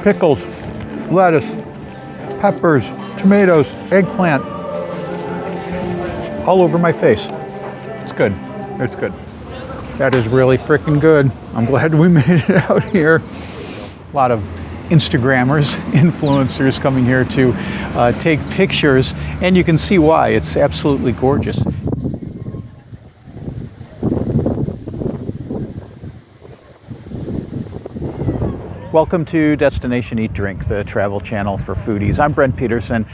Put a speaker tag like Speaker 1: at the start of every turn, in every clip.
Speaker 1: pickles, lettuce, peppers, tomatoes, eggplant, all over my face. It's good. It's good. That is really freaking good. I'm glad we made it out here. A lot of Instagrammers, influencers coming here to take pictures, and you can see why. It's absolutely gorgeous. Welcome to Destination Eat Drink, the travel channel for foodies. I'm Brent Peterson.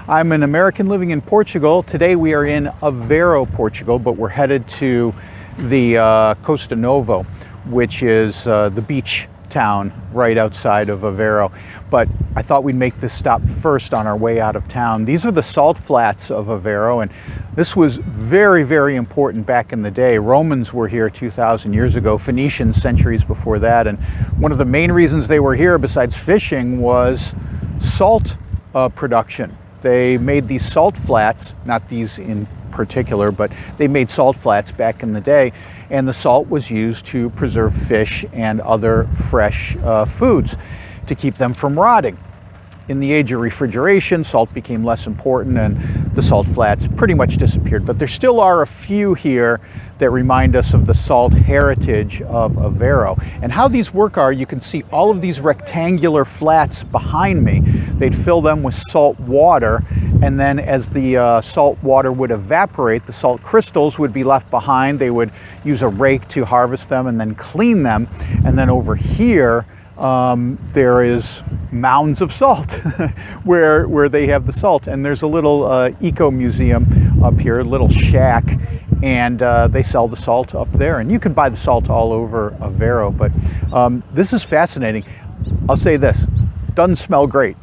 Speaker 1: I'm an American living in Portugal. Today we are in Aveiro, Portugal, but we're headed to the Costa Nova, which is the beach town right outside of Aveiro. But I thought we'd make this stop first on our way out of town. These are the salt flats of Aveiro, and this was very, very important back in the day. Romans were here 2,000 years ago, Phoenicians centuries before that, and one of the main reasons they were here, besides fishing, was salt production. They made these salt flats, not these in particular, but they made salt flats back in the day, and the salt was used to preserve fish and other fresh foods to keep them from rotting. In the age of refrigeration, salt became less important and the salt flats pretty much disappeared, but there still are a few here that remind us of the salt heritage of Aveiro. And how these work are, you can see all of these rectangular flats behind me. They'd fill them with salt water, and then as the salt water would evaporate, the salt crystals would be left behind. They would use a rake to harvest them and then clean them. And then over here, there is mounds of salt where they have the salt. And there's a little eco museum up here, a little shack, and they sell the salt up there. And you can buy the salt all over Aveiro, but this is fascinating. I'll say this. Doesn't smell great,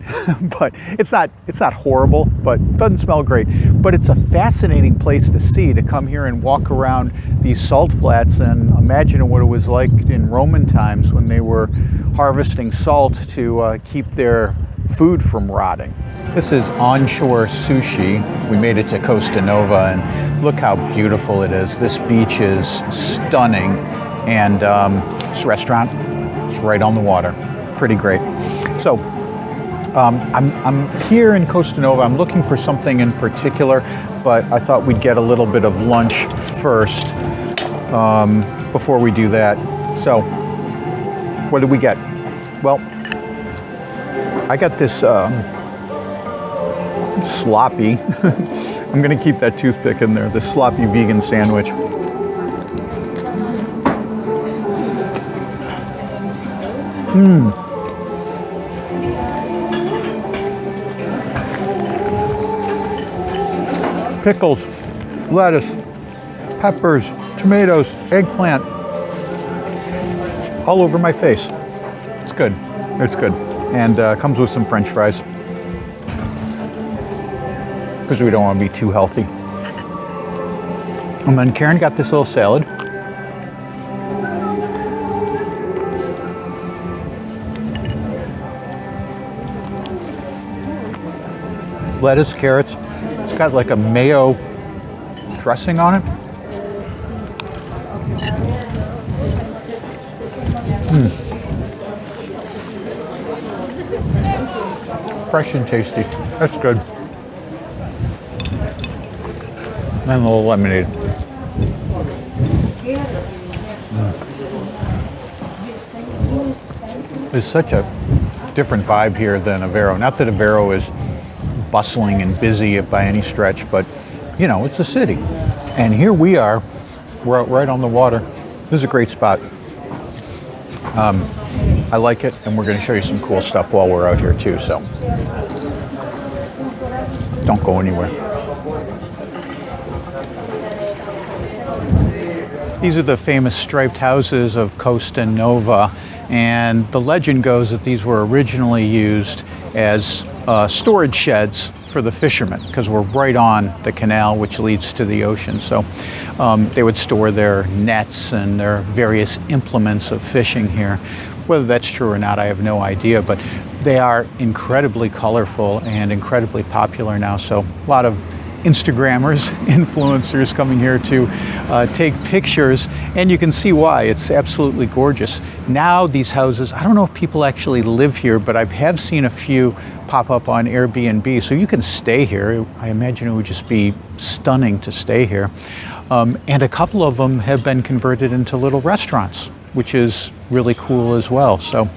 Speaker 1: but it's not horrible, but doesn't smell great. But it's a fascinating place to see, to come here and walk around these salt flats and imagine what it was like in Roman times when they were harvesting salt to keep their food from rotting. This is onshore sushi. We made it to Costa Nova, and look how beautiful it is. This beach is stunning, and this restaurant is right on the water. Pretty great. So I'm here in Costa Nova. I'm looking for something in particular, but I thought we'd get a little bit of lunch first before we do that. So what did we get? Well, I got this sloppy, I'm gonna keep that toothpick in there, this sloppy vegan sandwich. Pickles, lettuce, peppers, tomatoes, eggplant, all over my face. It's good. It's good. And comes with some French fries, because we don't want to be too healthy. And then Karen got this little salad. Lettuce, carrots. It's got like a mayo dressing on it. Fresh and tasty. That's good. And a little lemonade. There's such a different vibe here than Aveiro. Not that Aveiro is bustling and busy by any stretch, but you know, it's a city. And here we are, we're out right on the water. This is a great spot. I like it, and we're going to show you some cool stuff while we're out here too, so don't go anywhere. These are the famous striped houses of Costa Nova, and the legend goes that these were originally used as storage sheds for the fishermen, because we're right on the canal which leads to the ocean. So they would store their nets and their various implements of fishing here. Whether that's true or not, I have no idea, but they are incredibly colorful and incredibly popular now. So a lot of Instagrammers, influencers coming here to take pictures, and you can see why. It's absolutely gorgeous. Now these houses, I don't know if people actually live here, but I have seen a few pop up on Airbnb, so you can stay here. I imagine it would just be stunning to stay here. And a couple of them have been converted into little restaurants, which is really cool as well. So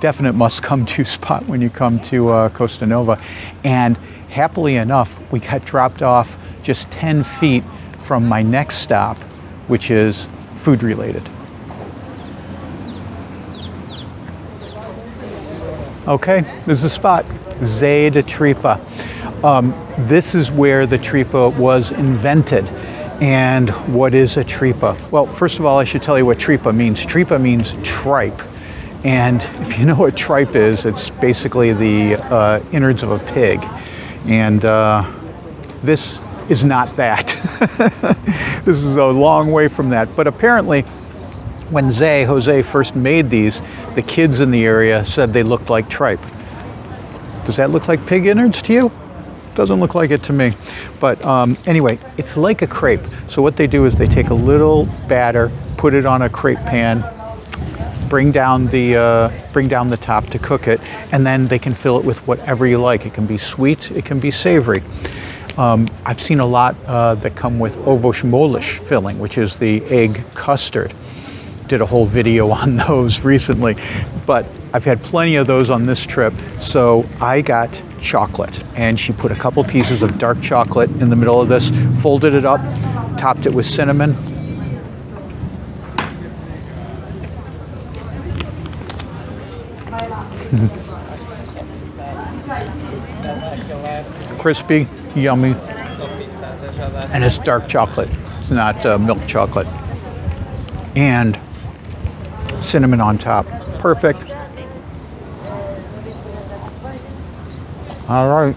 Speaker 1: definite must come to spot when you come to Costa Nova. And happily enough, we got dropped off just 10 feet from my next stop, which is food related. Okay, this is the spot, Zé de Tripa. This is where the tripa was invented. And what is a tripa? Well, first of all, I should tell you what tripa means. Tripa means tripe. And if you know what tripe is, it's basically the innards of a pig. And this is not that. This is a long way from that. But apparently, when Jose first made these, the kids in the area said they looked like tripe. Does that look like pig innards to you? Doesn't look like it to me. But anyway, it's like a crepe. So what they do is they take a little batter, put it on a crepe pan, bring down the top to cook it, and then they can fill it with whatever you like. It can be sweet, it can be savory. I've seen a lot that come with ovos moles filling, which is the egg custard. Did a whole video on those recently, but I've had plenty of those on this trip. So I got chocolate, and she put a couple pieces of dark chocolate in the middle of this, folded it up, topped it with cinnamon. Crispy, yummy, and it's dark chocolate. It's not milk chocolate. And cinnamon on top. Perfect. All right.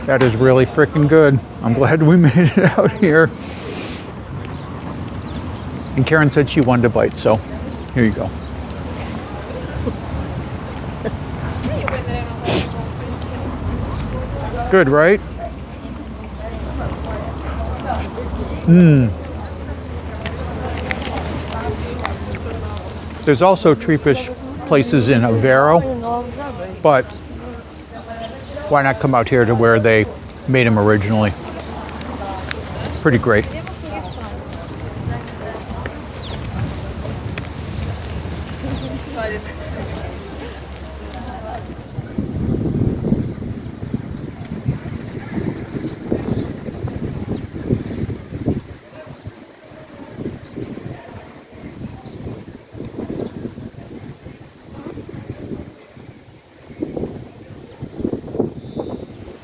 Speaker 1: That is really freaking good. I'm glad we made it out here. And Karen said she wanted a bite, so here you go. Good, right? There's also tripish places in Aveiro, but why not come out here to where they made them originally? Pretty great.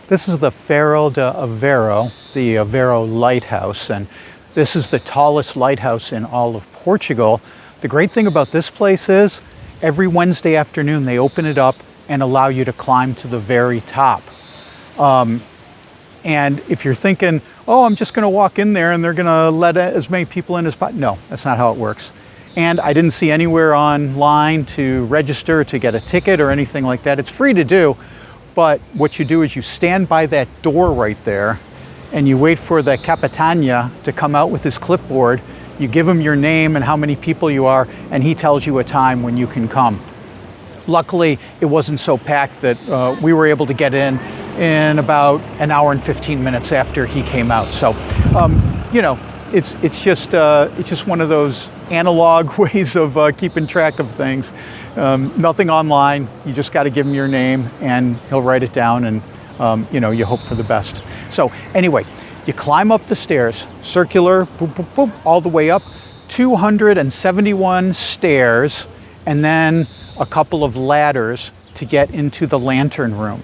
Speaker 1: This is the Faro de Aveiro, the Aveiro Lighthouse, and this is the tallest lighthouse in all of Portugal. The great thing about this place is every Wednesday afternoon they open it up and allow you to climb to the very top. And if you're thinking, oh, I'm just going to walk in there and they're going to let as many people in as possible. No, that's not how it works. And I didn't see anywhere online to register to get a ticket or anything like that. It's free to do. But what you do is you stand by that door right there and you wait for the capitania to come out with his clipboard. You give him your name and how many people you are, and he tells you a time when you can come. Luckily, it wasn't so packed that we were able to get in about an hour and 15 minutes after he came out. So, you know, it's just one of those analog ways of keeping track of things. Nothing online. You just got to give him your name and he'll write it down, and you know, you hope for the best. So anyway, you climb up the stairs, circular, boop, boop, boop, all the way up, 271 stairs, and then a couple of ladders to get into the lantern room.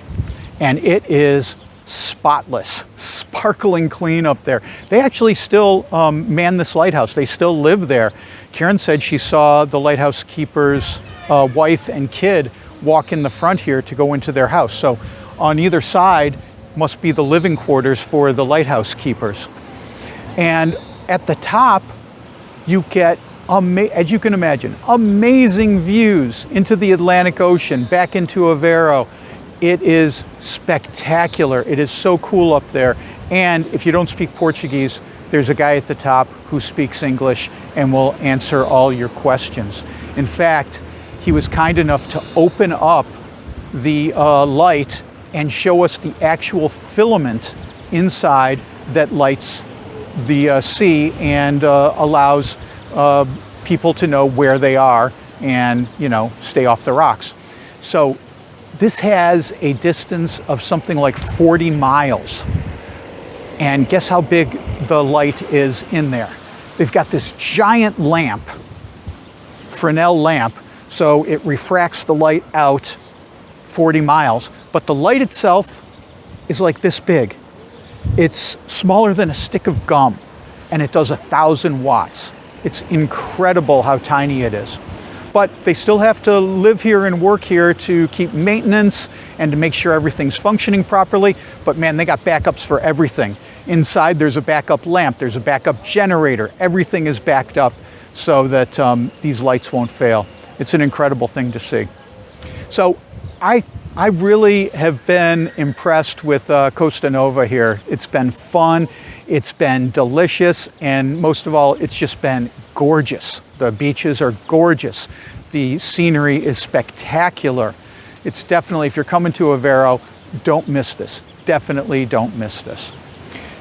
Speaker 1: And it is spotless, sparkling clean up there. They actually still man this lighthouse. They still live there. Karen said she saw the lighthouse keeper's wife and kid walk in the front here to go into their house. So on either side must be the living quarters for the lighthouse keepers. And at the top, you get, as you can imagine, amazing views into the Atlantic Ocean, back into Aveiro. It is spectacular. It is so cool up there. And if you don't speak Portuguese, there's a guy at the top who speaks English and will answer all your questions. In fact, he was kind enough to open up the light and show us the actual filament inside that lights the sea and allows people to know where they are and, you know, stay off the rocks. So this has a distance of something like 40 miles. And guess how big the light is in there? They've got this giant lamp, Fresnel lamp, so it refracts the light out 40 miles, but the light itself is like this big. It's smaller than a stick of gum, and it does 1,000 watts. It's incredible how tiny it is. But they still have to live here and work here to keep maintenance and to make sure everything's functioning properly. But man, they got backups for everything. Inside there's a backup lamp, there's a backup generator. Everything is backed up so that these lights won't fail. It's an incredible thing to see. So I really have been impressed with Costa Nova here. It's been fun, it's been delicious, and most of all, it's just been gorgeous. The beaches are gorgeous. The scenery is spectacular. It's definitely, if you're coming to Aveiro, don't miss this. Definitely don't miss this.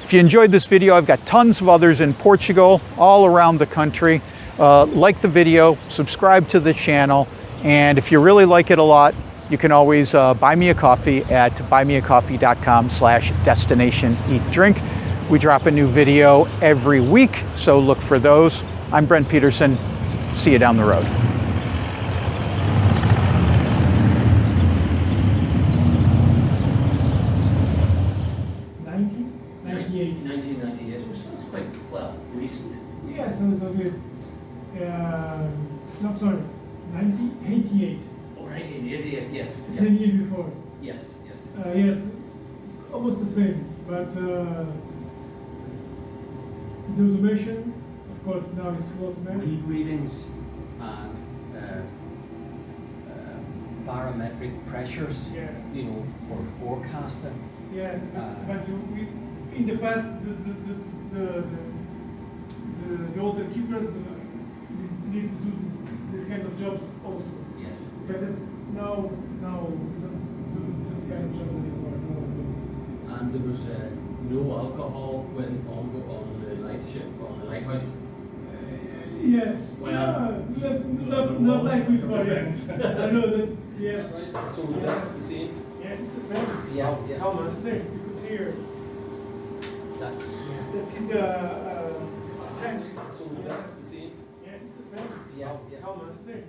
Speaker 1: If you enjoyed this video, I've got tons of others in Portugal, all around the country. Like the video, subscribe to the channel, and if you really like it a lot, you can always buy me a coffee at buymeacoffee.com/destination-eat-drink. We drop a new video every week, so look for those. I'm Brent Peterson. See you down the road.
Speaker 2: 1998, so it's quite, well, recent.
Speaker 3: Yes, a little bit. No, sorry, 1988.
Speaker 2: Oh, 1988, yes.
Speaker 3: 10 years before.
Speaker 2: Yes, yes.
Speaker 3: Yes, almost the same, but the automation, of course, now is full automatic.
Speaker 4: Heat readings and barometric pressures,
Speaker 3: Yes.
Speaker 4: you know, for forecasting.
Speaker 3: Yes, but we, in the past, the older keepers need to do this kind of jobs also.
Speaker 2: Yes.
Speaker 3: But now we don't do this kind of job anymore.
Speaker 4: And there was no alcohol when on the lighthouse.
Speaker 3: Yes.
Speaker 4: Well,
Speaker 3: Not like before. Yes. I know that. Yes.
Speaker 4: Right. So that's the same.
Speaker 3: Yes, it's the same.
Speaker 4: Yeah, yeah.
Speaker 3: How much the same? You could see here.
Speaker 4: That's
Speaker 3: That is tank.
Speaker 4: so that's the same.
Speaker 3: Yes, it's the same.
Speaker 4: Yeah, yeah.
Speaker 3: How much the same?